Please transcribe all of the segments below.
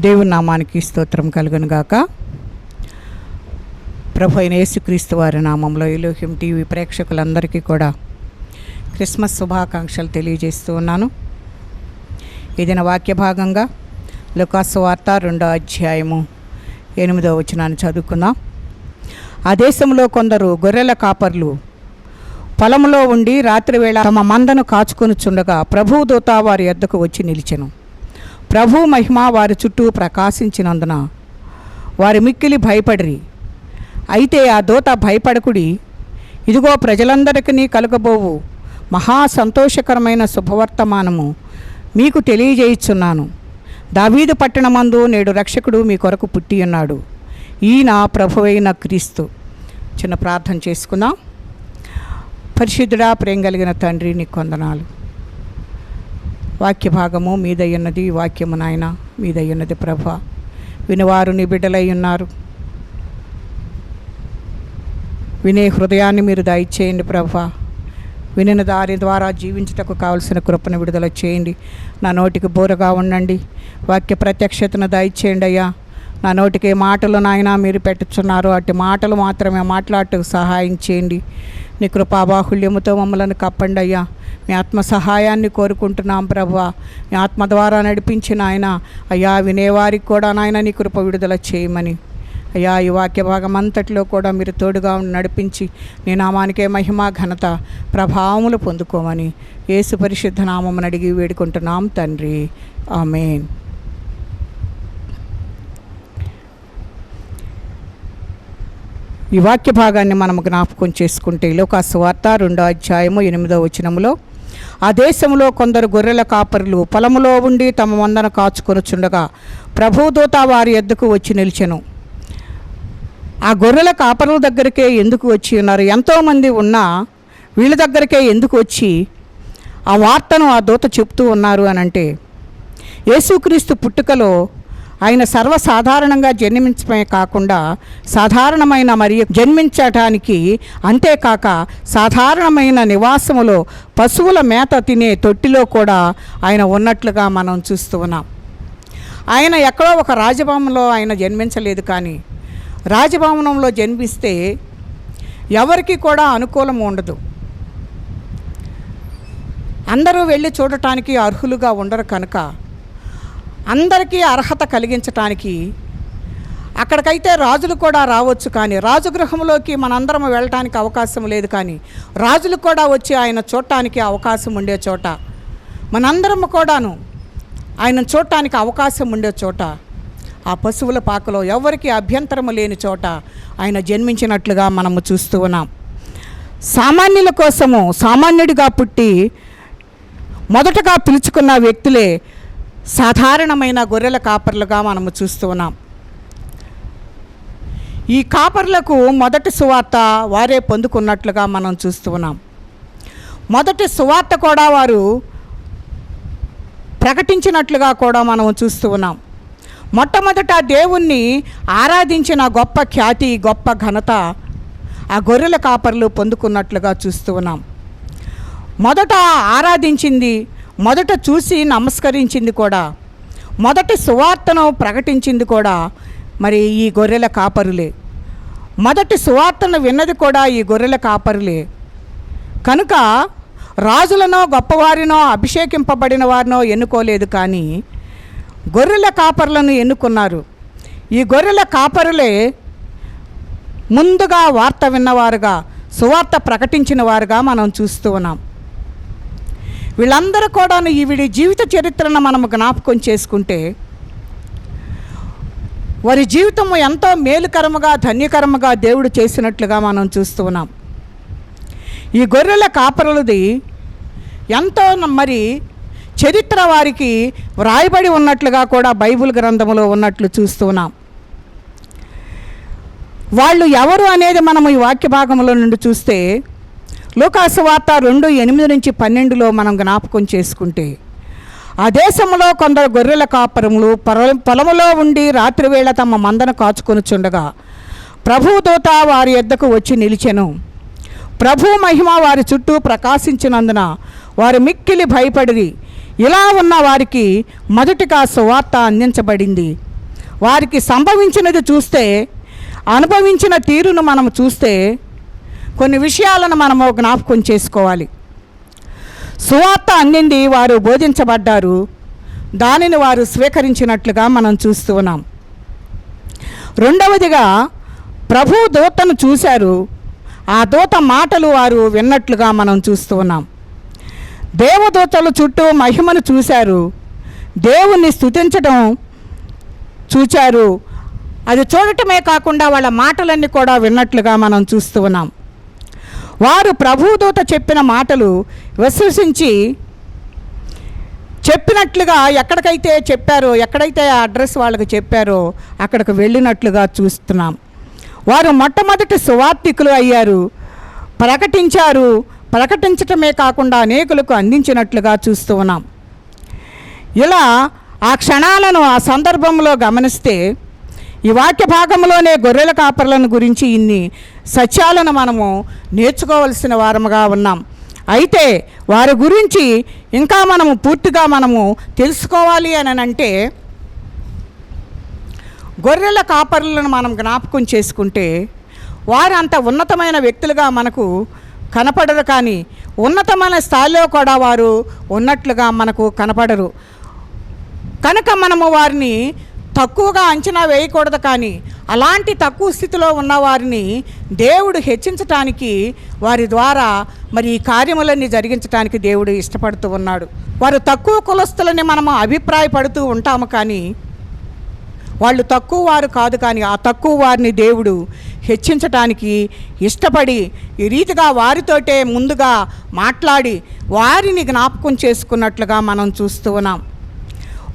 దేవుని నామానికి స్తోత్రం కలుగును గాక. ప్రభు అయిన యేసుక్రీస్తు వారి నామంలో ఎలోహిం టీవీ ప్రేక్షకులందరికీ కూడా క్రిస్మస్ శుభాకాంక్షలు తెలియజేస్తూ ఉన్నాను. ఇది నా వాక్య భాగంగా లూకాసు వార్త 2వ అధ్యాయము 8వ వచనాన్ని చదువుకుందాం. ఆ దేశంలో కొందరు గొర్రెల కాపర్లు పొలంలో ఉండి రాత్రివేళ తమ మందను కాచుకొనుచుండగా ప్రభువు దూత వారి యొద్దకు వచ్చి నిలిచెను. ప్రభు మహిమ వారి చుట్టూ ప్రకాశించినందున వారి మిక్కిలి భయపడిరి. అయితే ఆ దూత భయపడకుడి, ఇదిగో ప్రజలందరికీ కలుగబోవు మహా సంతోషకరమైన శుభవర్తమానము మీకు తెలియజేయుచున్నాను. దావీదు పట్టణమందు నేడు రక్షకుడు మీ కొరకు పుట్టి ఉన్నాడు, ఈయన ప్రభువైన క్రీస్తు. చిన్న ప్రార్థన చేసుకుందాం. పరిశుద్ధుడా, ప్రేమ కలిగిన తండ్రి, నీకు వందనాలు. వాక్య భాగము మీదయ్యున్నది, వాక్యము నాయన మీదయ్యున్నది ప్రభా. వినివారు నీ బిడ్డలై ఉన్నారు, వినే హృదయాన్ని మీరు దయచేయండి ప్రభా. వినిన దారి ద్వారా జీవించుటకు కావలసిన కృపను విడుదల చేయండి. నా నోటికి బోరగా ఉండండి, వాక్య ప్రత్యక్షతను దయచేయండి అయ్యా. నా నోటికి మాటలు నాయన మీరు పెట్టుచున్నారు, అట్టి మాటలు మాత్రమే మాట్లాడటకు సహాయం చేయండి. నీ కృపాబాహుళ్యముతో మమ్మలను కప్పండి అయ్యా. మీ ఆత్మ సహాయాన్ని కోరుకుంటున్నాం ప్రభువా. మీ ఆత్మ ద్వారా నడిపించిన ఆయన అయ్యా, వినేవారికి కూడా నాయన నీ కృప విడుదల చేయమని అయ్యా, ఈ వాక్య భాగం అంతటిలో కూడా మీరు తోడుగా నడిపించి నీ నామానికే మహిమ ఘనత ప్రభావములు పొందుకోమని యేసు పరిశుద్ధ నామమును అడిగి వేడుకుంటున్నాం తండ్రి, ఆమేన్. ఈ వాక్య భాగాన్ని మనం జ్ఞాపకం చేసుకుంటే లూకాసు వార్త 2వ అధ్యాయము 8వ వచనములో, ఆ దేశంలో కొందరు గొర్రెల కాపరులు పొలములో ఉండి తమ మందను కాచుకొనుచుండగా ప్రభుదూత వారి యొద్దకు వచ్చి నిలిచెను. ఆ గొర్రెల కాపరుల దగ్గరికే ఎందుకు వచ్చి ఉన్నారు? ఎంతోమంది ఉన్నా వీళ్ళ దగ్గరికే ఎందుకు వచ్చి ఆ వార్తను ఆ దూత చెప్తూ ఉన్నారు అని అంటే, యేసుక్రీస్తు పుట్టుకలో ఆయన సర్వసాధారణంగా జన్మించడమే కాకుండా సాధారణమైన మరియు జన్మించటానికి, అంతేకాక సాధారణమైన నివాసములో పశువుల మేత తినే తొట్టిలో కూడా ఆయన ఉన్నట్లుగా మనం చూస్తూ ఉన్నాం. ఆయన ఎక్కడో ఒక రాజభవనంలో ఆయన జన్మించలేదు, కానీ రాజభవనంలో జన్మిస్తే ఎవరికి కూడా అనుకూలం ఉండదు. అందరూ వెళ్ళి చూడటానికి అర్హులుగా ఉండరు కనుక అందరికీ అర్హత కలిగించటానికి అక్కడికైతే రాజులు కూడా రావచ్చు, కానీ రాజగృహంలోకి మనందరం వెళ్ళటానికి అవకాశం లేదు. కానీ రాజులు కూడా వచ్చి ఆయన చూడటానికి అవకాశం ఉండే చోట, మనందరం కూడాను ఆయన చూడటానికి అవకాశం ఉండే చోట, ఆ పశువుల పాకలో ఎవరికి అభ్యంతరము లేని చోట ఆయన జన్మించినట్లుగా మనము చూస్తూ ఉన్నాం. సామాన్యుల కోసము సామాన్యుడిగా పుట్టి మొదటగా పిలుచుకున్న వ్యక్తులే సాధారణమైన గొర్రెల కాపర్లుగా మనము చూస్తూ ఉన్నాం. ఈ కాపర్లకు మొదటి సువార్త వారే పొందుకున్నట్లుగా మనం చూస్తూ ఉన్నాం. మొదటి సువార్త కూడా వారు ప్రకటించినట్లుగా కూడా మనం చూస్తూ ఉన్నాం. మొట్టమొదట దేవుణ్ణి ఆరాధించిన గొప్ప ఖ్యాతి, గొప్ప ఘనత ఆ గొర్రెల కాపర్లు పొందుకున్నట్లుగా చూస్తూ ఉన్నాం. మొదట ఆరాధించింది, మొదట చూసి నమస్కరించింది కూడా, మొదటి సువార్తను ప్రకటించింది కూడా మరి ఈ గొర్రెల కాపరులే. మొదటి సువార్తను విన్నది కూడా ఈ గొర్రెల కాపరులే. కనుక రాజులనో గొప్పవారినో అభిషేకింపబడిన వారినో ఎన్నుకోలేదు, కానీ గొర్రెల కాపరులను ఎన్నుకున్నారు. ఈ గొర్రెల కాపరులే ముందుగా వార్త విన్నవారుగా, సువార్త ప్రకటించిన వారుగా మనం చూస్తూ ఉన్నాం. వీళ్ళందరూ కూడా వీడి జీవిత చరిత్రను మనము జ్ఞాపకం చేసుకుంటే వారి జీవితము ఎంతో మేలుకరముగా, ధన్యకరముగా దేవుడు చేసినట్లుగా మనం చూస్తూ ఉన్నాం. ఈ గొర్రెల కాపరులది ఎంతో మరి చరిత్ర వారికి వ్రాయబడి ఉన్నట్లుగా కూడా బైబిల్ గ్రంథంలో ఉన్నట్లు చూస్తూ ఉన్నాం. వాళ్ళు ఎవరు అనేది మనము ఈ వాక్య భాగంలో నుండి చూస్తే లూకాసు వార్త 2:8-12 మనం జ్ఞాపకం చేసుకుంటే, ఆ దేశంలో కొందరు గొర్రెల కాపరములు పొలములో ఉండి రాత్రివేళ తమ మందను కాచుకొనుచుండగా ప్రభుదూత వారి యొద్దకు వచ్చి నిలిచెను. ప్రభు మహిమ వారి చుట్టూ ప్రకాశించినందున వారు మిక్కిలి భయపడిరి. ఇలా ఉన్న వారికి మొదటిగా సువార్త అందించబడింది. వారికి సంభవించినది చూస్తే, అనుభవించిన తీరును మనం చూస్తే కొన్ని విషయాలను మనము జ్ఞాపకం చేసుకోవాలి. సువార్త అందింది, వారు బోధించబడ్డారు, దానిని వారు స్వీకరించినట్లుగా మనం చూస్తూ ఉన్నాం. రెండవదిగా ప్రభు దూతను చూశారు, ఆ దూత మాటలు వారు విన్నట్లుగా మనం చూస్తూ ఉన్నాం. దేవదూతల చుట్టూ మహిమను చూశారు, దేవుణ్ణి స్తుతించడం చూచారు. అది చూడటమే కాకుండా వాళ్ళ మాటలన్నీ కూడా విన్నట్లుగా మనం చూస్తూ ఉన్నాం. వారు ప్రభుదూత చెప్పిన మాటలు విశ్వసించి చెప్పినట్లుగా ఎక్కడికైతే చెప్పారో, ఎక్కడైతే ఆ అడ్రస్ వాళ్ళకి చెప్పారో అక్కడికి వెళ్ళినట్లుగా చూస్తున్నాం. వారు మొట్టమొదటి సువార్తికులు అయ్యారు, ప్రకటించారు. ప్రకటించటమే కాకుండా అనేకులకు అందించినట్లుగా చూస్తూ ఉన్నాం. ఇలా ఆ క్షణాలను, ఆ సందర్భంలో గమనిస్తే ఈ వాక్య భాగంలోనే గొర్రెల కాపర్లను గురించి ఇన్ని సత్యాలను మనము నేర్చుకోవలసిన వారముగా ఉన్నాం. అయితే వారి గురించి ఇంకా మనము పూర్తిగా తెలుసుకోవాలి అని అంటే, గొర్రెల కాపర్లను మనం జ్ఞాపకం చేసుకుంటే వారు అంత ఉన్నతమైన వ్యక్తులుగా మనకు కనపడరు, కానీ ఉన్నతమైన స్థాయిలో కూడా వారు ఉన్నట్లుగా మనకు కనపడరు. కనుక మనము వారిని తక్కువగా అంచనా వేయకూడదు. కానీ అలాంటి తక్కువ స్థితిలో ఉన్న వారిని దేవుడు హెచ్చించటానికి, వారి ద్వారా మరి ఈ కార్యములన్నీ జరిగించడానికి దేవుడు ఇష్టపడుతూ ఉన్నాడు. వారు తక్కువ కులస్తులని మనము అభిప్రాయపడుతూ ఉంటాము, కానీ వాళ్ళు తక్కువ వారు కాదు. కానీ ఆ తక్కువ వారిని దేవుడు హెచ్చించటానికి ఇష్టపడి ఈ రీతిగా వారితోటే ముందుగా మాట్లాడి వారిని జ్ఞాపకం చేసుకున్నట్లుగా మనం చూస్తూ ఉన్నాం.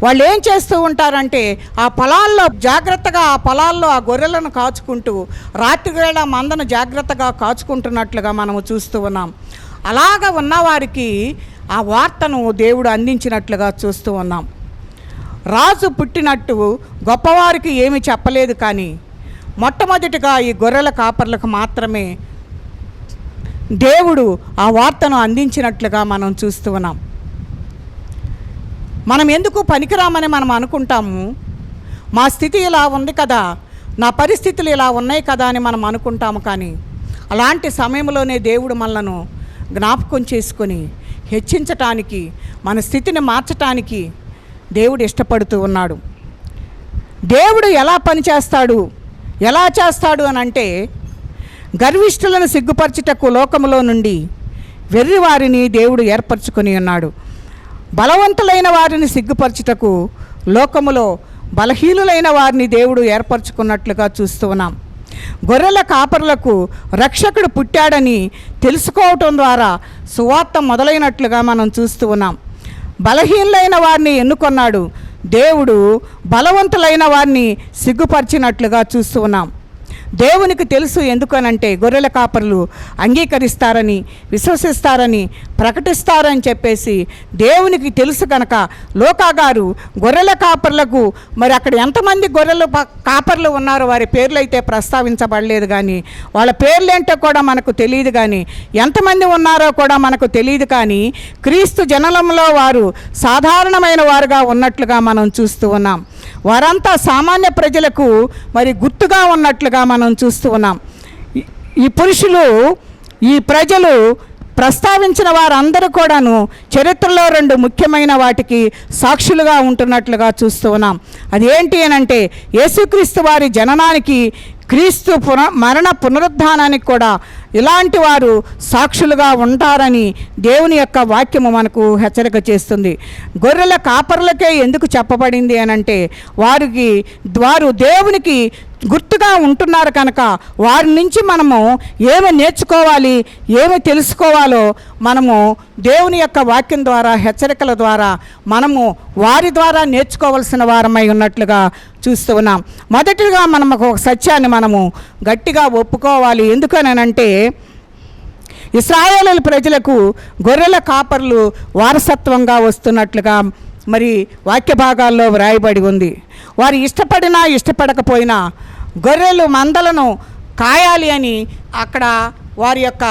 వాళ్ళు ఏం చేస్తూ ఉంటారంటే, ఆ పొలాల్లో జాగ్రత్తగా, ఆ పొలాల్లో ఆ గొర్రెలను కాచుకుంటూ రాత్రివేళ మందను జాగ్రత్తగా కాచుకుంటున్నట్లుగా మనము చూస్తూ ఉన్నాం. అలాగ ఉన్నవారికి ఆ వార్తను దేవుడు అందించినట్లుగా చూస్తూ ఉన్నాం. రాజు పుట్టినట్టు గొప్పవారికి ఏమీ చెప్పలేదు, కానీ మొట్టమొదటిగా ఈ గొర్రెల కాపర్లకు మాత్రమే దేవుడు ఆ వార్తను అందించినట్లుగా మనం చూస్తూ ఉన్నాం. మనం ఎందుకు పనికిరామని మనం అనుకుంటాము. మా స్థితి ఇలా ఉంది కదా, నా పరిస్థితులు ఇలా ఉన్నాయి కదా అని మనం అనుకుంటాము. కానీ అలాంటి సమయంలోనే దేవుడు మనలను జ్ఞాపకం చేసుకొని హెచ్చించటానికి, మన స్థితిని మార్చటానికి దేవుడు ఇష్టపడుతూ ఉన్నాడు. దేవుడు ఎలా పనిచేస్తాడు, ఎలా చేస్తాడు అని అంటే, గర్విష్ఠులను సిగ్గుపరచుటకు లోకములో నుండి వెర్రివారిని దేవుడు ఏర్పరచుకొని ఉన్నాడు. బలవంతులైన వారిని సిగ్గుపరచుటకు లోకములో బలహీనులైన వారిని దేవుడు ఏర్పరచుకున్నట్లుగా చూస్తూ ఉన్నాం. గొర్రెల కాపరులకు రక్షకుడు పుట్టాడని తెలుసుకోవటం ద్వారా సువార్త మొదలైనట్లుగా మనం చూస్తూ ఉన్నాం. బలహీనులైన వారిని ఎన్నుకొన్నాడు దేవుడు, బలవంతులైన వారిని సిగ్గుపరిచినట్లుగా చూస్తూ ఉన్నాం. దేవునికి తెలుసు, ఎందుకనంటే గొర్రెల కాపరులు అంగీకరిస్తారని, విశ్వసిస్తారని, ప్రకటిస్తారని చెప్పేసి దేవునికి తెలుసు. కనుక లోకా గారు గొర్రెల కాపర్లకు, మరి అక్కడ ఎంతమంది గొర్రెల కాపర్లు ఉన్నారో వారి పేర్లు అయితే ప్రస్తావించబడలేదు, కానీ వాళ్ళ పేర్లు ఏంటో కూడా మనకు తెలియదు, కానీ ఎంతమంది ఉన్నారో కూడా మనకు తెలియదు. కానీ క్రీస్తు జననంలో వారు సాధారణమైన వారుగా ఉన్నట్లుగా మనం చూస్తూ ఉన్నాం. వారంతా సామాన్య ప్రజలకు మరి గుర్తుగా ఉన్నట్లుగా మనం చూస్తూ ఉన్నాం. ఈ పురుషులు, ఈ ప్రజలు ప్రస్తావించిన వారందరూ కూడాను చరిత్రలో రెండు ముఖ్యమైన వాటికి సాక్షులుగా ఉంటున్నట్లుగా చూస్తూ ఉన్నాం. అది ఏంటి అని అంటే, యేసుక్రీస్తు వారి జననానికి, క్రీస్తు మరణ పునరుద్ధానానికి కూడా ఇలాంటి వారు సాక్షులుగా ఉంటారని దేవుని యొక్క వాక్యము మనకు హెచ్చరిక చేస్తుంది. గొర్రెల కాపర్లకే ఎందుకు చెప్పబడింది అని అంటే, వారు దేవునికి గుర్తుగా ఉంటున్నారు కనుక వారి నుంచి మనము ఏమి నేర్చుకోవాలి, ఏమి తెలుసుకోవాలో మనము దేవుని యొక్క వాక్యం ద్వారా, హెచ్చరికల ద్వారా మనము వారి ద్వారా నేర్చుకోవాల్సిన వారమై ఉన్నట్లుగా చూస్తూ ఉన్నాం. మొదటిగా మనం ఒక సత్యాన్ని మనము గట్టిగా ఒప్పుకోవాలి. ఎందుకనంటే, ఇశ్రాయేలు ప్రజలకు గొర్రెల కాపర్లు వారసత్వంగా వస్తున్నట్లుగా మరి వాక్య భాగాల్లో వ్రాయబడి ఉంది. వారు ఇష్టపడినా ఇష్టపడకపోయినా గొర్రెలు మందలను కాయాలి అని అక్కడ వారి యొక్క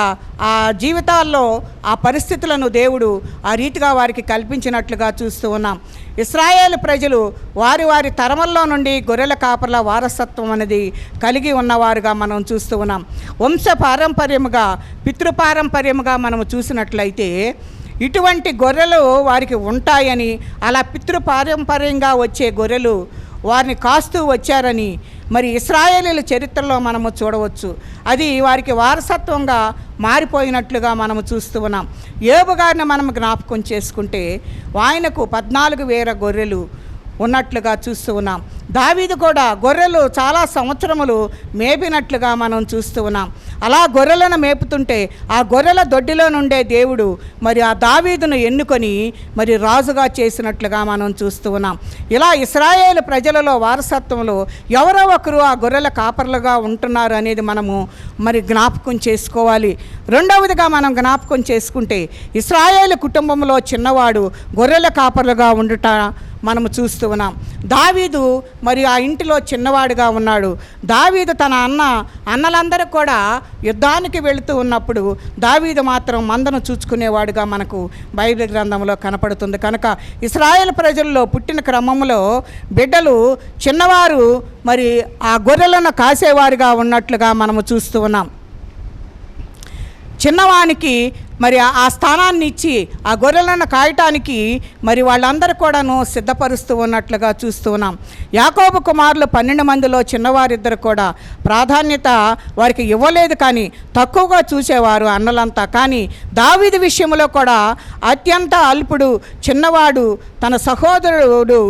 ఆ జీవితాల్లో ఆ పరిస్థితులను దేవుడు ఆ రీతిగా వారికి కల్పించినట్లుగా చూస్తూ ఉన్నాం. ఇశ్రాయేలు ప్రజలు వారి వారి తరముల్లో నుండి గొర్రెల కాపర్ల వారసత్వం అనేది కలిగి ఉన్నవారుగా మనం చూస్తూ ఉన్నాం. వంశ పారంపర్యముగా, పితృపారంపర్యముగా మనము చూసినట్లయితే ఇటువంటి గొర్రెలు వారికి ఉంటాయని, అలా పితృపారంపర్యంగా వచ్చే గొర్రెలు వారిని కాస్తూ వచ్చారని మరి ఇశ్రాయేలీల చరిత్రలో మనము చూడవచ్చు. అది వారికి వారసత్వంగా మారిపోయినట్లుగా మనము చూస్తూ ఉన్నాం. యోబు గారిని మనం జ్ఞాపకం చేసుకుంటే ఆయనకు 14,000 గొర్రెలు ఉన్నట్లుగా చూస్తూ ఉన్నాం. దావీదు కూడా గొర్రెలు చాలా సంవత్సరములు మేపినట్లుగా మనం చూస్తూ ఉన్నాం. అలా గొర్రెలను మేపుతుంటే ఆ గొర్రెల దొడ్డిలో నుండే దేవుడు మరి ఆ దావీదును ఎన్నుకొని మరి రాజుగా చేసినట్లుగా మనం చూస్తూ ఉన్నాం. ఇలా ఇశ్రాయేలు ప్రజలలో వారసత్వంలో ఎవరో ఒకరు ఆ గొర్రెల కాపర్లుగా ఉంటున్నారు అనేది మనము మరి జ్ఞాపకం చేసుకోవాలి. రెండవదిగా మనం జ్ఞాపకం చేసుకుంటే ఇశ్రాయేలు కుటుంబంలో చిన్నవాడు గొర్రెల కాపర్లుగా ఉండుట మనము చూస్తూ ఉన్నాం. దావీదు మరి ఆ ఇంటిలో చిన్నవాడుగా ఉన్నాడు. దావీదు తన అన్నలందరూ కూడా యుద్ధానికి వెళుతూ ఉన్నప్పుడు దావీదు మాత్రం మందను చూచుకునేవాడుగా మనకు బైబిల్ గ్రంథంలో కనపడుతుంది. కనుక ఇశ్రాయేలు ప్రజల్లో పుట్టిన క్రమంలో బిడ్డలు చిన్నవారు మరి ఆ గొర్రెలను కాసేవారుగా ఉన్నట్లుగా మనము చూస్తూ ఉన్నాం. చిన్నవానికి మరి ఆ స్థానాన్ని ఇచ్చి ఆ గొర్రెలను కాయటానికి మరి వాళ్ళందరూ కూడాను సిద్ధపరుస్తూ ఉన్నట్లుగా చూస్తూ ఉన్నాం. యాకోబు కుమారులు 12 మందిలో చిన్నవారిద్దరు కూడా ప్రాధాన్యత వారికి ఇవ్వలేదు, కానీ తక్కువగా చూసేవారు అన్నలంతా. కానీ దావీదు విషయంలో కూడా అత్యంత అల్పుడు, చిన్నవాడు, తన సహోదరుడు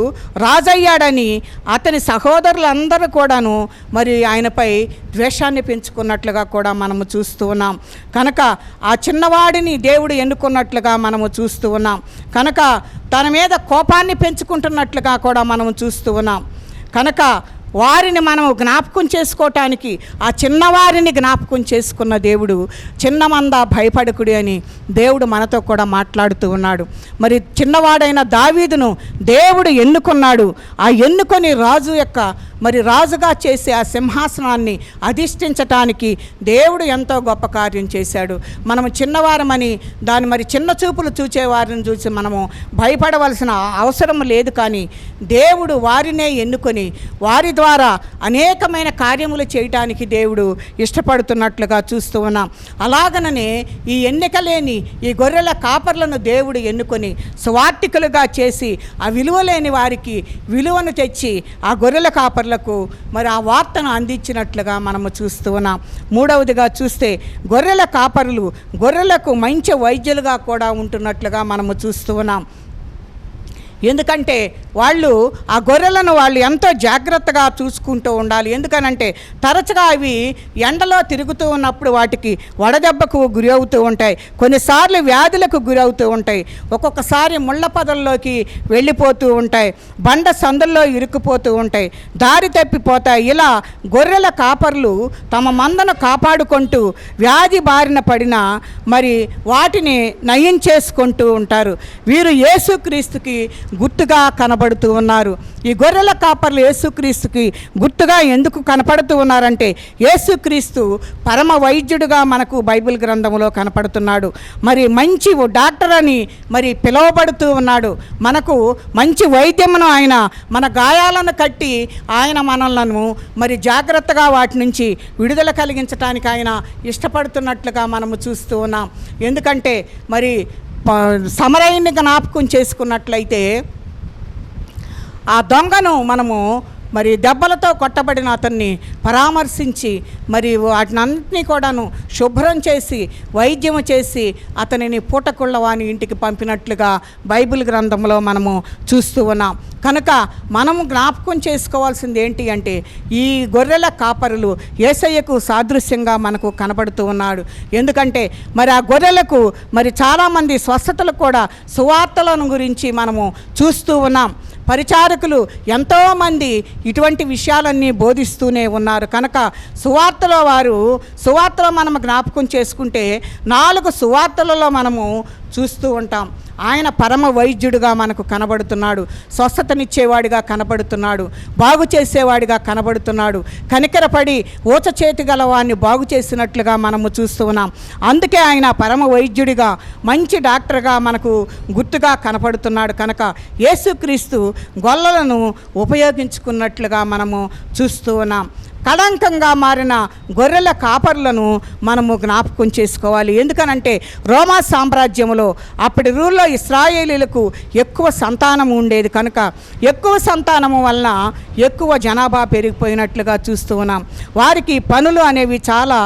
రాజయ్యాడని అతని సహోదరులందరూ కూడాను మరి ఆయనపై ద్వేషాన్ని పెంచుకున్నట్లుగా కూడా మనము చూస్తూ ఉన్నాం. కనుక ఆ చిన్నవాడిని దేవుడు ఎన్నుకున్నట్లుగా మనము చూస్తూ ఉన్నాం. కనుక తన మీద కోపాన్ని పెంచుకుంటున్నట్లుగా కూడా మనము చూస్తూ ఉన్నాం. కనుక వారిని మనము జ్ఞాపకం చేసుకోవటానికి ఆ చిన్నవారిని జ్ఞాపకం చేసుకున్న దేవుడు చిన్నమంద భయపడకుడి అని దేవుడు మనతో కూడా మాట్లాడుతూ ఉన్నాడు. మరి చిన్నవాడైన దావీదును దేవుడు ఎన్నుకున్నాడు. ఆ ఎన్నుకొని రాజు యొక్క మరి రాజుగా చేసే ఆ సింహాసనాన్ని అధిష్ఠించటానికి దేవుడు ఎంతో గొప్ప కార్యం చేశాడు. మనము చిన్నవారమని దాన్ని మరి చిన్న చూపులు చూచేవారిని చూసి మనము భయపడవలసిన అవసరం లేదు. కానీ దేవుడు వారినే ఎన్నుకొని వారి ద్వారా అనేకమైన కార్యములు చేయటానికి దేవుడు ఇష్టపడుతున్నట్లుగా చూస్తూ ఉన్నాం. అలాగననే ఈ ఎన్నికలేని ఈ గొర్రెల కాపర్లను దేవుడు ఎన్నుకొని స్వార్థికులుగా చేసి ఆ విలువలేని వారికి విలువను తెచ్చి ఆ గొర్రెల కాపర్లకు మరి ఆ వార్తను అందించినట్లుగా మనము చూస్తూ ఉన్నాం. మూడవదిగా చూస్తే గొర్రెల కాపరులు గొర్రెలకు మంచి వైద్యులుగా కూడా ఉంటున్నట్లుగా మనము చూస్తూ ఉన్నాం. ఎందుకంటే వాళ్ళు ఆ గొర్రెలను వాళ్ళు ఎంతో జాగ్రత్తగా చూసుకుంటూ ఉండాలి. ఎందుకనంటే తరచుగా అవి ఎండలో తిరుగుతూ ఉన్నప్పుడు వాటికి వడదెబ్బకు గురి అవుతూ ఉంటాయి, కొన్నిసార్లు వ్యాధులకు గురవుతూ ఉంటాయి, ఒక్కొక్కసారి ముళ్ళ పొదల్లోకి వెళ్ళిపోతూ ఉంటాయి, బండ సందుల్లో ఇరుక్కుపోతూ ఉంటాయి, దారి తప్పిపోతాయి. ఇలా గొర్రెల కాపర్లు తమ మందను కాపాడుకుంటూ వ్యాధి బారిన పడిన మరి వాటిని నయం చేసుకుంటూ ఉంటారు. వీరు యేసుక్రీస్తుకి గుర్తుగా కనబడుతూ ఉన్నారు. ఈ గొర్రెల కాపర్లు యేసుక్రీస్తుకి గుర్తుగా ఎందుకు కనపడుతూ ఉన్నారంటే యేసుక్రీస్తు పరమ వైద్యుడిగా మనకు బైబిల్ గ్రంథంలో కనపడుతున్నాడు. మరి మంచి డాక్టర్ అని మరి పిలువబడుతూ ఉన్నాడు. మనకు మంచి వైద్యమును ఆయన మన గాయాలను కట్టి ఆయన మనలను మరి జాగ్రత్తగా వాటి నుంచి విడుదల కలిగించడానికి ఆయన ఇష్టపడుతున్నట్లుగా మనము చూస్తూ ఉన్నాం. ఎందుకంటే మరి సమరయుని జ్ఞాపకం చేసుకున్నట్లయితే ఆ దొంగను మనము మరి దెబ్బలతో కొట్టబడిన అతన్ని పరామర్శించి మరి వాటినన్నింటినీ కూడాను శుభ్రం చేసి వైద్యము చేసి అతనిని పూటకుళ్ళవాని ఇంటికి పంపినట్లుగా బైబిల్ గ్రంథంలో మనము చూస్తూ ఉన్నాం. కనుక మనము జ్ఞాపకం చేసుకోవాల్సింది ఏంటి అంటే ఈ గొర్రెల కాపరులు యేసయ్యకు సాదృశ్యంగా మనకు కనపడుతూ ఉన్నాడు. ఎందుకంటే మరి ఆ గొర్రెలకు మరి చాలామంది స్వస్థతలు కూడా సువార్తలను గురించి మనము చూస్తూ ఉన్నాం. పరిచారకులు ఎంతోమంది ఇటువంటి విషయాలన్నీ బోధిస్తూనే ఉన్నారు. కనుక సువార్తలో మనం జ్ఞాపకం చేసుకుంటే 4 సువార్తలలో మనము చూస్తూ ఉంటాం. ఆయన పరమ వైద్యుడిగా మనకు కనబడుతున్నాడు. స్వస్థతనిచ్చేవాడిగా కనబడుతున్నాడు. బాగు చేసేవాడిగా కనబడుతున్నాడు. కనికరపడి ఊచ చేతి గలవాన్ని బాగు చేసినట్లుగా మనము చూస్తూ ఉన్నాం. అందుకే ఆయన పరమ వైద్యుడిగా, మంచి డాక్టర్గా మనకు గుర్తుగా కనపడుతున్నాడు. కనుక యేసుక్రీస్తు గొల్లలను ఉపయోగించుకున్నట్లుగా మనము చూస్తూ ఉన్నాం. కళంకంగా మారిన గొర్రెల కాపర్లను మనము జ్ఞాపకం చేసుకోవాలి. ఎందుకనంటే రోమా సామ్రాజ్యంలో అప్పటి రూల్లో ఇశ్రాయేలీలకు ఎక్కువ సంతానం ఉండేది. కనుక ఎక్కువ సంతానము వలన ఎక్కువ జనాభా పెరిగిపోయినట్లుగా చూస్తూ ఉన్నాం. వారికి పనులు అనేవి చాలా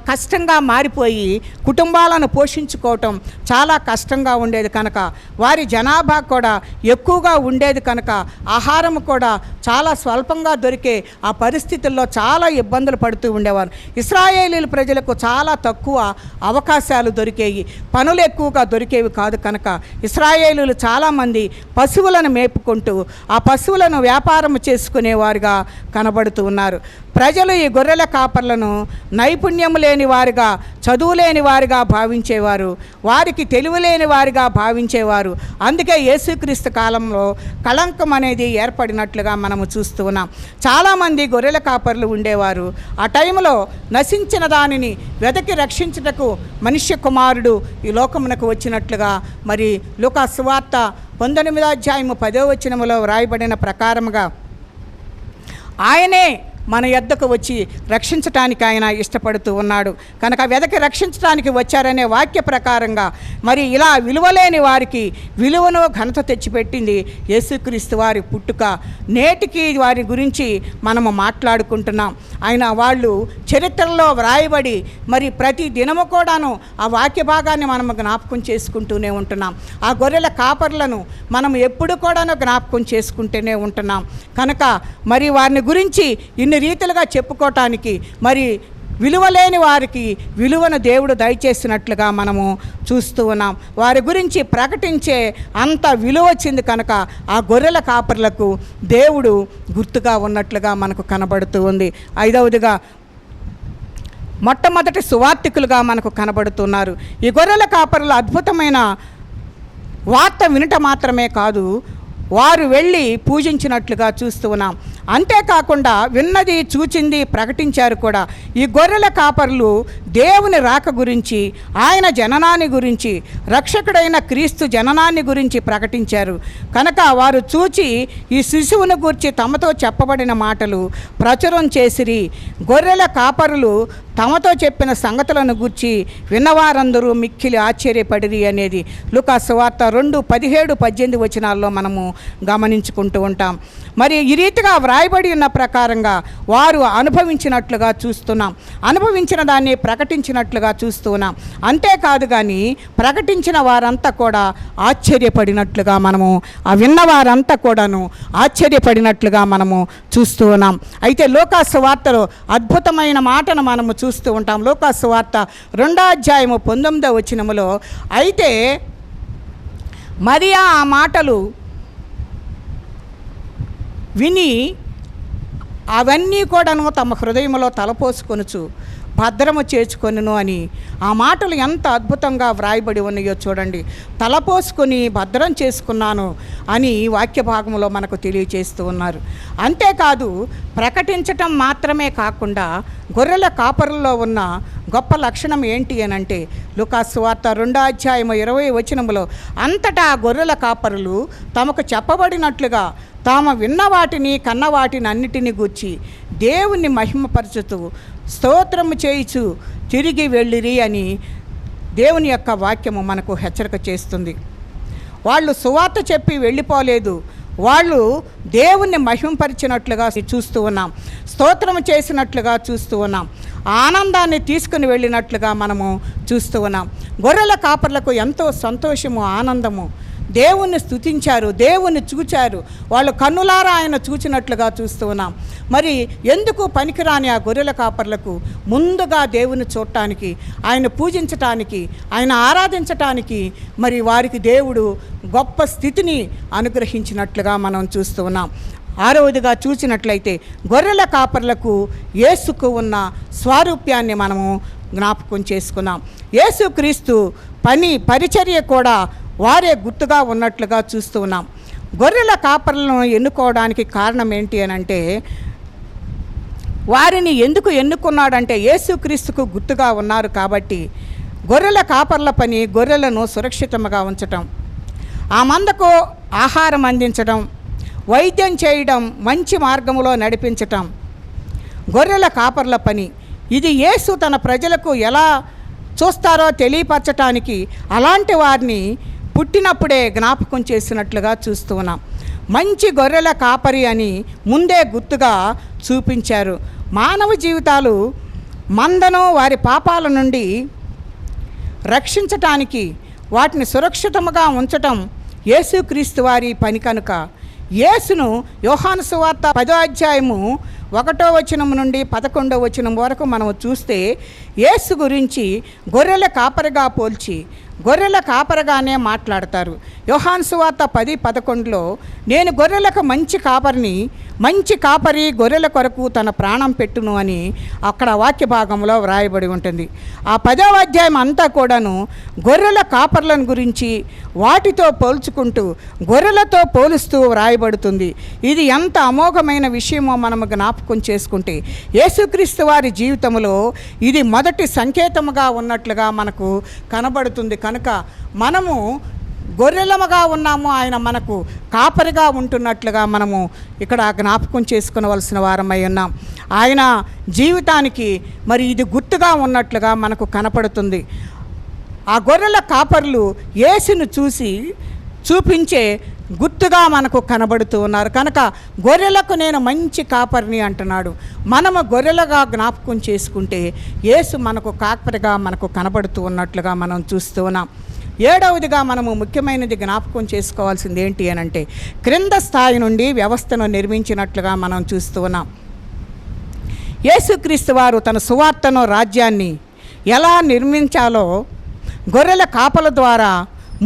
కష్టంగా మారిపోయి కుటుంబాలను పోషించుకోవటం చాలా కష్టంగా ఉండేది. కనుక వారి జనాభా కూడా ఎక్కువగా ఉండేది. కనుక ఆహారం కూడా చాలా స్వల్పంగా దొరికే ఆ పరిస్థితుల్లో చాలా ఇబ్బందులు పడుతూ ఉండేవారు. ఇశ్రాయేలీల ప్రజలకు చాలా తక్కువ అవకాశాలు దొరికేవి, పనులు ఎక్కువగా దొరికేవి కాదు. కనుక ఇశ్రాయేలీలు చాలామంది పశువులను మేపుకుంటూ ఆ పశువులను వ్యాపారం చేసుకునేవారుగా కనబడుతూ ఉన్నారు. ప్రజలు ఈ గొర్రెల కాపర్లను నైపుణ్యం లేని వారిగా, చదువు లేని వారిగా భావించేవారు. వారికి తెలివి లేని వారిగా భావించేవారు. అందుకే యేసుక్రీస్తు కాలంలో కళంకం అనేది ఏర్పడినట్లుగా మనము చూస్తూ ఉన్నాం. చాలామంది గొర్రెల కాపర్లు ఉండేవారు. ఆ టైంలో నశించిన దానిని వెతకి రక్షించుటకు మనుష్య కుమారుడు ఈ లోకమునకు వచ్చినట్లుగా మరి లూకా సువార్త 19వ అధ్యాయము 10వ వచనములో వ్రాయబడిన ప్రకారముగా ఆయనే మన యొద్దకు వచ్చి రక్షించటానికి ఆయన ఇష్టపడుతూ ఉన్నాడు. కనుక వెదకి రక్షించడానికి వచ్చారనే వాక్య ప్రకారంగా మరి ఇలా విలువలేని వారికి విలువను ఘనత తెచ్చిపెట్టింది యేసుక్రీస్తు వారి పుట్టుక. నేటికి వారి గురించి మనము మాట్లాడుకుంటున్నాం. ఆయన వాళ్ళు చరిత్రలో వ్రాయబడి మరి ప్రతి దినము కూడాను ఆ వాక్య భాగాన్ని మనము జ్ఞాపకం చేసుకుంటూనే ఉంటున్నాం. ఆ గొర్రెల కాపర్లను మనం ఎప్పుడు కూడాను జ్ఞాపకం చేసుకుంటూనే ఉంటున్నాం. కనుక మరి వారిని గురించి ఇన్ని రీతిలుగా చెప్పుకోవటానికి మరి విలువలేని వారికి విలువను దేవుడు దయచేసినట్లుగా మనము చూస్తూ ఉన్నాం. వారి గురించి ప్రకటించే అంత విలువ వచ్చింది. కనుక ఆ గొర్రెల కాపర్లకు దేవుడు గుర్తుగా ఉన్నట్లుగా మనకు కనబడుతూ ఉంది. ఐదవదిగా మొట్టమొదటి సువార్తికులుగా మనకు కనబడుతున్నారు. ఈ గొర్రెల కాపరులు అద్భుతమైన వార్త వినట మాత్రమే కాదు, వారు వెళ్ళి పూజించినట్లుగా చూస్తూ ఉన్నాం. అంతేకాకుండా విన్నది చూచింది ప్రకటించారు కూడా. ఈ గొర్రెల కాపర్లు దేవుని రాక గురించి, ఆయన జననాన్ని గురించి, రక్షకుడైన క్రీస్తు జననాన్ని గురించి ప్రకటించారు. కనుక వారు చూచి ఈ శిశువును గూర్చి తమతో చెప్పబడిన మాటలు ప్రచురం చేసిరి. గొర్రెల కాపరులు తమతో చెప్పిన సంగతులను గూర్చి విన్నవారందరూ మిక్కిలి ఆశ్చర్యపడిరి అనేది లూకా సువార్త 2:17-18 వచనాల్లో మనము గమనించుకుంటూ ఉంటాం. మరి ఈ రీతిగా వ్రాయబడి ఉన్న ప్రకారంగా వారు అనుభవించినట్లుగా చూస్తున్నాం. అనుభవించిన దాన్ని ప్రకటించినట్లుగా చూస్తున్నాం. అంతేకాదు కానీ ప్రకటించిన వారంతా కూడా ఆశ్చర్యపడినట్లుగా మనము, ఆ విన్నవారంతా కూడాను ఆశ్చర్యపడినట్లుగా మనము చూస్తూ ఉన్నాం. అయితే లూకా సువార్తలో అద్భుతమైన మాటను మనము చూస్తూ ఉంటాం. లూకా సువార్త 2వ అధ్యాయము 19వ వచనములో అయితే మరియా ఆ మాటలు విని అవన్నీ కూడాను తమ హృదయంలో తలపోసుకొనుచు భద్రము చేర్చుకొనును అని ఆ మాటలు ఎంత అద్భుతంగా వ్రాయబడి ఉన్నాయో చూడండి. తలపోసుకొని భద్రం చేసుకున్నాను అని వాక్య భాగంలో మనకు తెలియజేస్తూ ఉన్నారు. అంతేకాదు ప్రకటించటం మాత్రమే కాకుండా గొర్రెల కాపరుల్లో ఉన్న గొప్ప లక్షణం ఏంటి అని అంటే లూకా సువార్త 2వ అధ్యాయము 20వ వచనములో అంతటా గొర్రెల కాపరులు తమకు చెప్పబడినట్లుగా తాము విన్న వాటిని కన్న వాటిని అన్నిటిని గూర్చి దేవుణ్ణి మహిమపరచుతూ స్తోత్రము చేయిచు తిరిగి వెళ్ళిరి అని దేవుని యొక్క వాక్యము మనకు హెచ్చరిక చేస్తుంది. వాళ్ళు సువార్త చెప్పి వెళ్ళిపోలేదు, వాళ్ళు దేవుణ్ణి మహిమపరిచినట్లుగా చూస్తూ ఉన్నాం, స్తోత్రము చేసినట్లుగా చూస్తూ ఉన్నాం, ఆనందాన్ని తీసుకుని వెళ్ళినట్లుగా మనము చూస్తూ ఉన్నాం. గొర్రెల కాపర్లకు ఎంతో సంతోషము, ఆనందము. దేవుణ్ణి స్తుతించారు, దేవుణ్ణి చూచారు, వాళ్ళు కన్నులారా ఆయన చూచినట్లుగా చూస్తూ ఉన్నాం. మరి ఎందుకు పనికిరాని ఆ గొర్రెల కాపర్లకు ముందుగా దేవుని చూడటానికి, ఆయన పూజించటానికి, ఆయన ఆరాధించటానికి మరి వారికి దేవుడు గొప్ప స్థితిని అనుగ్రహించినట్లుగా మనం చూస్తూ ఉన్నాం. 6వదిగా చూసినట్లయితే గొర్రెల కాపర్లకు యేసుకు ఉన్న స్వారూప్యాన్ని మనము జ్ఞాపకం చేసుకున్నాం. యేసుక్రీస్తు పరిచర్య కూడా వారే గుర్తుగా ఉన్నట్లుగా చూస్తూ ఉన్నాం. గొర్రెల కాపరులను ఎన్నుకోవడానికి కారణం ఏంటి అని అంటే, వారిని ఎందుకు ఎన్నుకున్నాడంటే యేసుక్రీస్తుకు గుర్తుగా ఉన్నారు కాబట్టి. గొర్రెల కాపర్ల పని గొర్రెలను సురక్షితంగా ఉంచటం, ఆ మందకు ఆహారం అందించడం, వైద్యం చేయడం, మంచి మార్గంలో నడిపించటం గొర్రెల కాపర్ల పని. ఇది యేసు తన ప్రజలకు ఎలా చూస్తారో తెలియపరచటానికి అలాంటి వారిని పుట్టినప్పుడే జ్ఞాపకం చేసినట్లుగా చూస్తూ ఉన్నాం. మంచి గొర్రెల కాపరి అని ముందే గుర్తుగా చూపించారు. మానవ జీవితాలు మందను వారి పాపాల నుండి రక్షించటానికి, వాటిని సురక్షితంగా ఉంచటం యేసుక్రీస్తు వారి పని కనుక యేసును యోహాను సువార్త 10వ అధ్యాయము 1వ వచనం నుండి 11వ వచనం వరకు మనం చూస్తే యేసు గురించి గొర్రెల కాపరిగా పోల్చి గొర్రెల కాపరిగానే మాట్లాడతారు. యోహాను సువార్త 10:11లో నేను గొర్రెలకు మంచి కాపరిని, మంచి కాపరి గొర్రెల కొరకు తన ప్రాణం పెట్టును అని అక్కడ వాక్య భాగంలో వ్రాయబడి ఉంటుంది. ఆ 10వ అధ్యాయం అంతా కూడాను గొర్రెల కాపర్లను గురించి వాటితో పోల్చుకుంటూ గొర్రెలతో పోలుస్తూ వ్రాయబడుతుంది. ఇది ఎంత అమోఘమైన విషయమో మనము జ్ఞాపకం చేసుకుంటే యేసుక్రీస్తు వారి జీవితంలో ఇది మొదటి సంకేతముగా ఉన్నట్లుగా మనకు కనబడుతుంది. కనుక మనము గొర్రెలముగా ఉన్నాము, ఆయన మనకు కాపరిగా ఉంటున్నట్లుగా మనము ఇక్కడ జ్ఞాపకం చేసుకునవలసిన వారమై ఉన్నాం. ఆయన జీవితానికి మరి ఇది గుర్తుగా ఉన్నట్లుగా మనకు కనపడుతుంది. ఆ గొర్రెల కాపర్లు యేసును చూపించే గుర్తుగా మనకు కనబడుతూ ఉన్నారు. కనుక గొర్రెలకు నేను మంచి కాపరిని అంటున్నాడు. మనము గొర్రెలుగా జ్ఞాపకం చేసుకుంటే యేసు మనకు కాపరిగా మనకు కనబడుతూ ఉన్నట్లుగా మనం చూస్తూ ఉన్నాం. 7వదిగా మనము ముఖ్యమైనది జ్ఞాపకం చేసుకోవాల్సింది ఏంటి అని అంటే, క్రింద స్థాయి నుండి వ్యవస్థను నిర్మించినట్లుగా మనం చూస్తూ ఉన్నాం. యేసుక్రీస్తు వారు తన సువార్తను, రాజ్యాన్ని ఎలా నిర్మించాలో గొర్రెల కాపల ద్వారా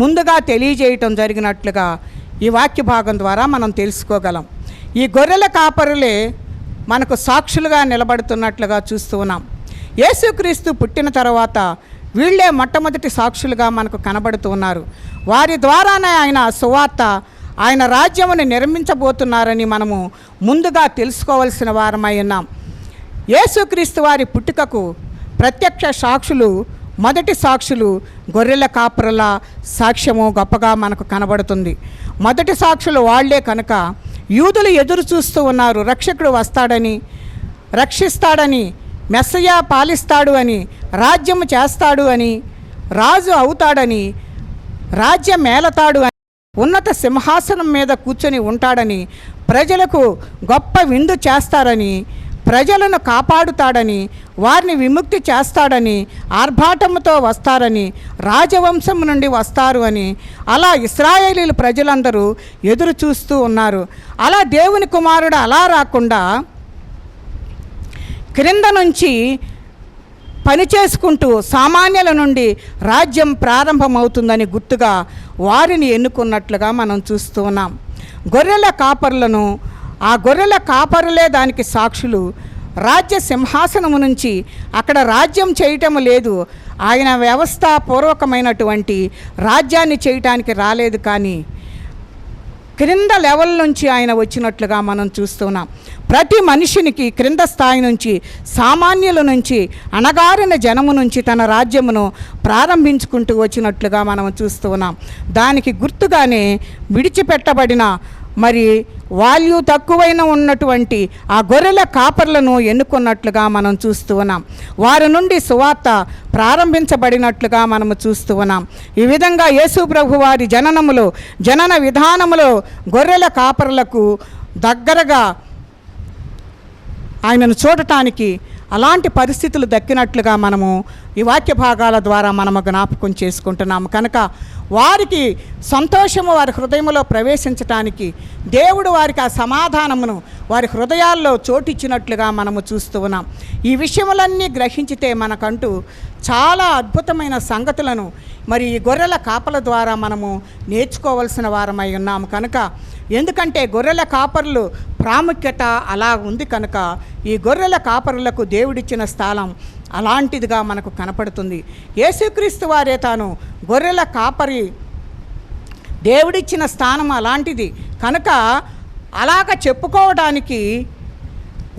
ముందుగా తెలియజేయటం జరిగినట్లుగా ఈ వాక్య భాగం ద్వారా మనం తెలుసుకోగలం. ఈ గొర్రెల కాపరులే మనకు సాక్షులుగా నిలబడుతున్నట్లుగా చూస్తూ ఉన్నాం. యేసుక్రీస్తు పుట్టిన తర్వాత వీళ్ళే మొట్టమొదటి సాక్షులుగా మనకు కనబడుతూ ఉన్నారు. వారి ద్వారానే ఆయన సువార్త, ఆయన రాజ్యమును నిర్మించబోతున్నారని మనము ముందుగా తెలుసుకోవాల్సిన వారమై ఉన్నాం. యేసుక్రీస్తు వారి పుట్టుకకు ప్రత్యక్ష సాక్షులు, మొదటి సాక్షులు గొర్రెల కాపరుల సాక్ష్యము గొప్పగా మనకు కనబడుతుంది. మొదటి సాక్షులు వాళ్లే కనుక యూదులు ఎదురు చూస్తూ ఉన్నారు. రక్షకుడు వస్తాడని, రక్షిస్తాడని, మెస్సయ్య పాలిస్తాడు అని, రాజ్యము చేస్తాడు అని, రాజు అవుతాడని, రాజ్యం మేలతాడు అని, ఉన్నత సింహాసనం మీద కూర్చొని ఉంటాడని, ప్రజలకు గొప్ప విందు చేస్తారని, ప్రజలను కాపాడుతాడని, వారిని విముక్తి చేస్తాడని, ఆర్భాటముతో వస్తారని, రాజవంశం నుండి వస్తారు అని అలా ఇశ్రాయేలీలు ప్రజలందరూ ఎదురు చూస్తూ ఉన్నారు. అలా దేవుని కుమారుడు అలా రాకుండా క్రింద నుంచి పని చేసుకుంటూ సామాన్యుల నుండి రాజ్యం ప్రారంభమవుతుందని గుర్తుగా వారిని ఎన్నుకున్నట్లుగా మనం చూస్తూ ఉన్నాం. గొర్రెల కాపరులను, ఆ గొర్రెల కాపరులే దానికి సాక్షులు. రాజ్య సింహాసనము నుంచి అక్కడ రాజ్యం చేయటం లేదు. ఆయన వ్యవస్థాపూర్వకమైనటువంటి రాజ్యాన్ని చేయటానికి రాలేదు, కానీ క్రింద లెవెల్ నుంచి ఆయన వచ్చినట్లుగా మనం చూస్తున్నాం. ప్రతి మనిషినికి క్రింద స్థాయి నుంచి, సామాన్యుల నుంచి, అణగారిన జనము నుంచి తన రాజ్యమును ప్రారంభించుకుంటూ వచ్చినట్లుగా మనం చూస్తూ ఉన్నాం. దానికి గుర్తుగానే విడిచిపెట్టబడిన మరి వాల్యూ తక్కువైన ఉన్నటువంటి ఆ గొర్రెల కాపర్లను ఎన్నుకున్నట్లుగా మనం చూస్తూ ఉన్నాం. వారి నుండి సువార్త ప్రారంభించబడినట్లుగా మనము చూస్తూ ఉన్నాం. ఈ విధంగా యేసు ప్రభు వారి జననములో, జనన విధానములో గొర్రెల కాపరులకు దగ్గరగా ఆయనను చూడటానికి అలాంటి పరిస్థితులు దక్కినట్లుగా మనము ఈ వాక్య భాగాల ద్వారా మనము జ్ఞాపకం చేసుకుంటున్నాము. కనుక వారికి సంతోషము వారి హృదయంలో ప్రవేశించటానికి దేవుడు వారికి ఆ సమాధానమును వారి హృదయాల్లో చోటిచ్చినట్లుగా మనము చూస్తూ ఉన్నాం. ఈ విషయములన్నీ గ్రహించితే మనకంటూ చాలా అద్భుతమైన సంగతులను మరి ఈ గొర్రెల కాపల ద్వారా మనము నేర్చుకోవలసిన వారమై ఉన్నాము. కనుక ఎందుకంటే గొర్రెల కాపరులు ప్రాముఖ్యత అలా ఉంది కనుక ఈ గొర్రెల కాపరులకు దేవుడిచ్చిన స్థలం అలాంటిదిగా మనకు కనపడుతుంది. యేసుక్రీస్తు వారే తాను గొర్రెల కాపరి దేవుడిచ్చిన స్థానం అలాంటిది కనుక అలాగ చెప్పుకోవడానికి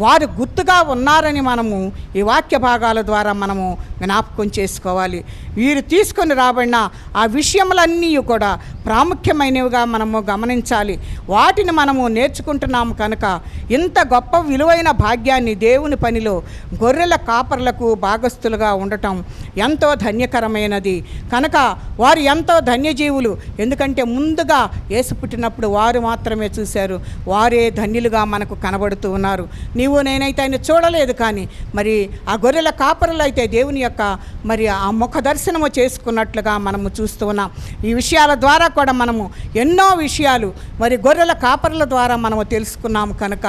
వారు గుర్తుగా ఉన్నారని మనము ఈ వాక్య భాగాల ద్వారా మనము జ్ఞాపకం చేసుకోవాలి. వీరు తీసుకొని రాబడిన ఆ విషయములన్నీ కూడా ప్రాముఖ్యమైనవిగా మనము గమనించాలి. వాటిని మనము నేర్చుకుంటున్నాము కనుక ఇంత గొప్ప విలువైన భాగ్యాన్ని దేవుని పనిలో గొర్రెల కాపర్లకు భాగస్థులుగా ఉండటం ఎంతో ధన్యకరమైనది. కనుక వారు ఎంతో ధన్యజీవులు. ఎందుకంటే ముందుగా యేసు పుట్టినప్పుడు వారు మాత్రమే చూశారు. వారే ధన్యులుగా మనకు కనబడుతూ ఉన్నారు. నీవు నేనైతే ఆయన చూడలేదు, కానీ మరి ఆ గొర్రెల కాపరులు అయితే దేవుని యొక్క మరి ఆ ముఖ దర్శనము చేసుకున్నట్లుగా మనము చూస్తూ ఉన్నాం. ఈ విషయాల ద్వారా కూడా మనము ఎన్నో విషయాలు మరి గొర్రెల కాపరుల ద్వారా మనము తెలుసుకున్నాము. కనుక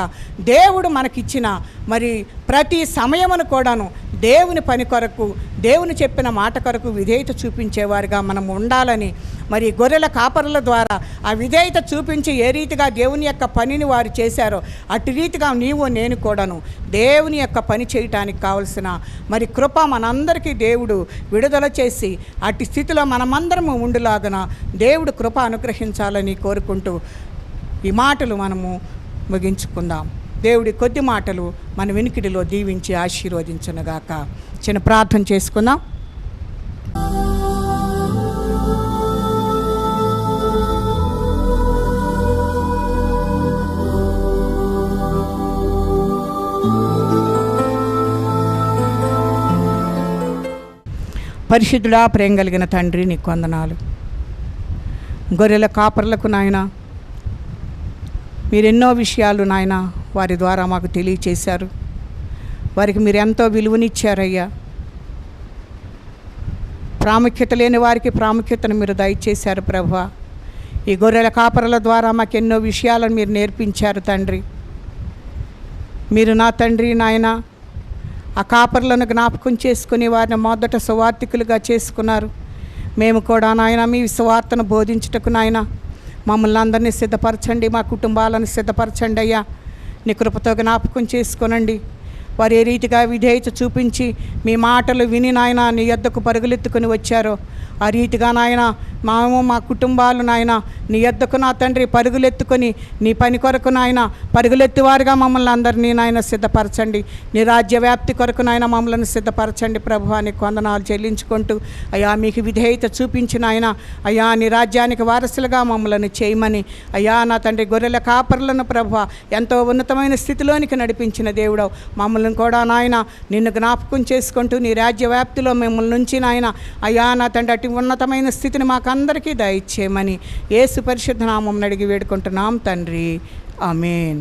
దేవుడు మనకిచ్చిన మరి ప్రతి సమయమును కూడాను దేవుని పని కొరకు, దేవుని చెప్పిన మాట కొరకు విధేయత చూపించేవారుగా మనము ఉండాలని, మరి గొర్రెల కాపరుల ద్వారా ఆ విధేయత చూపించి ఏ రీతిగా దేవుని యొక్క పనిని వారు చేశారో అటు రీతిగా నీవు నేను కూడాను దేవుని యొక్క పని చేయటానికి కావలసిన మరి కృప మనందరికీ దేవుడు విడుదల చేసి అటు స్థితిలో మనమందరము ఉండులాగన దేవుడు కృప అనుగ్రహించాలని కోరుకుంటూ ఈ మాటలు మనము ముగించుకుందాం. దేవుడి కొద్ది మాటలు మన వినికిడిలో దీవించి ఆశీర్వదించునుగాక. చిన్న ప్రార్థన చేసుకుందాం. పరిశుద్ధుడా, ప్రేమ కలిగిన తండ్రి, నీకు వందనాలు. గొర్రెల కాపర్లకు నాయన మీరెన్నో విషయాలు నాయన వారి ద్వారా మాకు తెలియచేశారు. వారికి మీరు ఎంతో విలువనిచ్చారయ్యా. ప్రాముఖ్యత లేని వారికి ప్రాముఖ్యతను మీరు దయచేశారు ప్రభువా. ఈ గొర్రెల కాపరుల ద్వారా మాకు ఎన్నో విషయాలను మీరు నేర్పించారు తండ్రి. మీరు నా తండ్రి నాయన ఆ కాపరులను జ్ఞాపకం చేసుకుని వారిని మొదట సువార్థికులుగా చేసుకున్నారు. మేము కూడా నాయన మీ సువార్తను బోధించుటకు నాయన మమ్మల్ని అందరినీ సిద్ధపరచండి, మా కుటుంబాలను సిద్ధపరచండి అయ్యా. నీ కృపతో జ్ఞాపకం చేసుకోనండి. వారు ఏ రీతిగా విధేయత చూపించి మీ మాటలు విని నాయన నీ యొద్దకు పరుగులెత్తుకొని వచ్చారో ఆ రీతిగా నాయన మా కుటుంబాలు నాయన నీ యొద్దకు నా తండ్రి పరుగులెత్తుకొని నీ పని కొరకు నాయన పరుగులెత్తివారుగా మమ్మల్ని అందరినీ నాయన సిద్ధపరచండి. నీ రాజ్య వ్యాప్తి కొరకు నాయన మమ్మల్ని సిద్ధపరచండి ప్రభువా. నీకు వందనాలు చెల్లించుకుంటూ అయ్యా మీకు విధేయత చూపించిన ఆయన అయ్యా నీ రాజ్యానికి వారసులుగా మమ్మల్ని చేయమని అయ్యా నా తండ్రి గొర్రెల కాపరులను ప్రభువా ఎంతో ఉన్నతమైన స్థితిలోనికి నడిపించిన దేవుడవు మమ్మల్ని కూడా నాయన నిన్ను జ్ఞాపకం చేసుకుంటూ నీ రాజ్య వ్యాప్తిలో మిమ్మల్ని నుంచి నాయన అయ్యా నా తండ్రి అటు ఉన్నతమైన స్థితిని మాకందరికీ దయచేయమని యేసు పరిశుద్ధ నామమున అడిగి వేడుకుంటున్నాం తండ్రి. ఆమేన్.